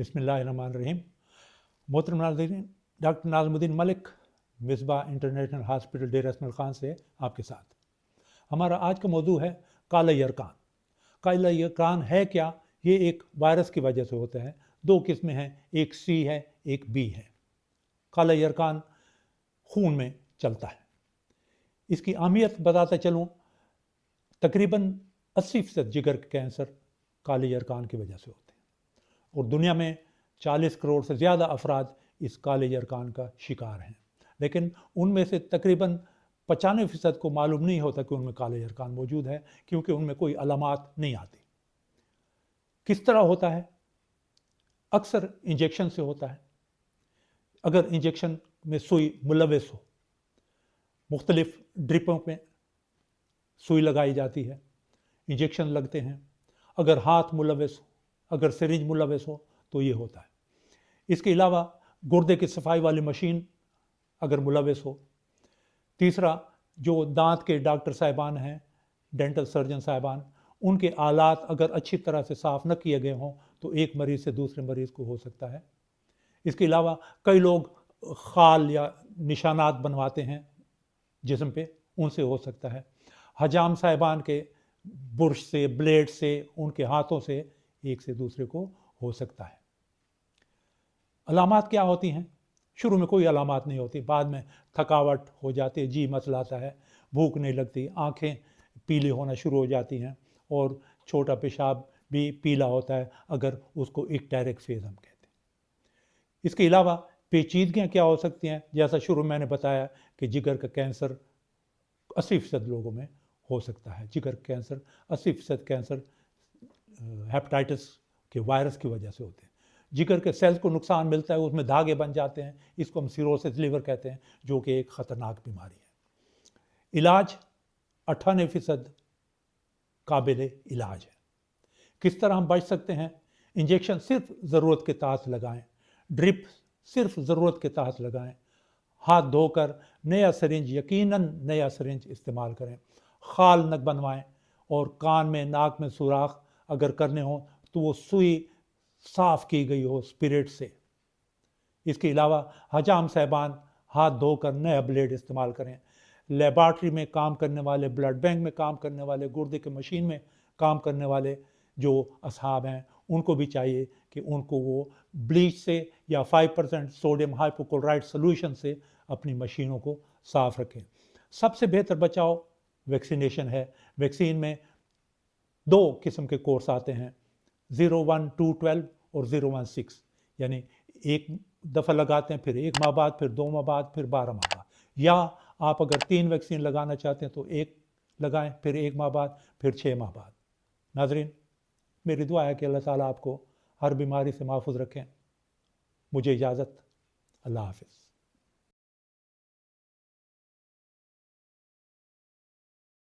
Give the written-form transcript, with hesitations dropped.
बिस्मिल्लाहिर्रहमानिर्रहीम। मोहतरम नाज़रीन, doctor Nazmuddin Malik, Misbah international hospital Dera Ismail Khan से आपके साथ। हमारा आज का मौजू है काला यरकान। काला यरकान है क्या? ये एक वायरस की वजह से होता है। दो किस्में हैं, एक सी है, एक बी है। काला यरकान खून में चलता है। इसकी अहमियत बताता चलूँ, तकरीबन 80% जिगर के कैंसर काले यरकान की वजह से होते हैं और दुनिया में 40 करोड़ से ज़्यादा अफराद इस काले यरकान का शिकार हैं। लेकिन उनमें से तकरीबन 95% को मालूम नहीं होता कि उनमें काले यरकान मौजूद है, क्योंकि उनमें कोई अलामात नहीं आती। किस तरह होता है? अक्सर इंजेक्शन से होता है। अगर इंजेक्शन में सुई मुलविस हो, मुख्तलिफ ड्रिपों में सुई लगाई जाती है, इंजेक्शन लगते हैं। अगर हाथ मुलविस हो, अगर सिरिंज मुलविस हो, तो ये होता है। इसके अलावा गुर्दे की सफाई वाली मशीन अगर मुलविस हो। तीसरा, जो दांत के डॉक्टर साहिबान हैं, डेंटल सर्जन साहिबान, उनके आलात अगर अच्छी तरह से साफ़ न किए गए हों तो एक मरीज़ से दूसरे मरीज़ को हो सकता है। इसके अलावा कई लोग खाल या निशानात बनवाते हैं जिस्म पे, उनसे हो सकता है। हजाम साहिबान के बुर्श से, ब्लेड से, उनके हाथों से एक से दूसरे को हो सकता है। अलामात क्या होती हैं? शुरू में कोई अलामात नहीं होती, बाद में थकावट हो जाती है, जी मचलाता है, भूख नहीं लगती, आंखें पीली होना शुरू हो जाती हैं और छोटा पेशाब भी पीला होता है, अगर उसको इक्टेरिक फेज हम कहते हैं। इसके अलावा पेचीदगियाँ क्या हो सकती हैं? जैसा शुरू में मैंने बताया कि जिगर का कैंसर 80% लोगों में हो सकता है। जिगर कैंसर 80% कैंसर हेपेटाइटिस के वायरस की वजह से होते हैं। जिगर के सेल्स को नुकसान मिलता है, उसमें धागे बन जाते हैं, इसको हम सिरोसिस लिवर कहते हैं, जो कि एक ख़तरनाक बीमारी है। इलाज 98% काबिल इलाज है। किस तरह हम बच सकते हैं? इंजेक्शन सिर्फ ज़रूरत के तहत लगाएं, ड्रिप सिर्फ ज़रूरत के तहत लगाएं, हाथ धोकर नया सिरिंज, यकीनन नया सिरिंज इस्तेमाल करें, खाल न बनवाएं और कान में, नाक में सुराख अगर करने हो तो वो सुई साफ़ की गई हो स्पिरिट से। इसके अलावा हजाम साहिबान हाथ धोकर नया ब्लेड इस्तेमाल करें। लेबॉर्ट्री में काम करने वाले, ब्लड बैंक में काम करने वाले, गुर्दे की मशीन में काम करने वाले जो असहाब हैं, उनको भी चाहिए कि उनको वो ब्लीच से या 5% सोडियम हाइपोक्लोराइड सोल्यूशन से अपनी मशीनों को साफ रखें। सबसे बेहतर बचाव वैक्सीनेशन है। वैक्सीन में 2 किस्म के कोर्स आते हैं, 01-2-12 और 016, यानी एक दफ़ा लगाते हैं, फिर 1 माह बाद, फिर 2 माह बाद, फिर 12 माह बाद। या आप अगर 3 वैक्सीन लगाना चाहते हैं तो 1 लगाएं, फिर 1 माह बाद, फिर 6 माह बाद। नाज़रीन, मेरी दुआ है कि अल्लाह ताला आपको हर बीमारी से महफूज रखें। मुझे इजाज़त। अल्लाह हाफ़िज़।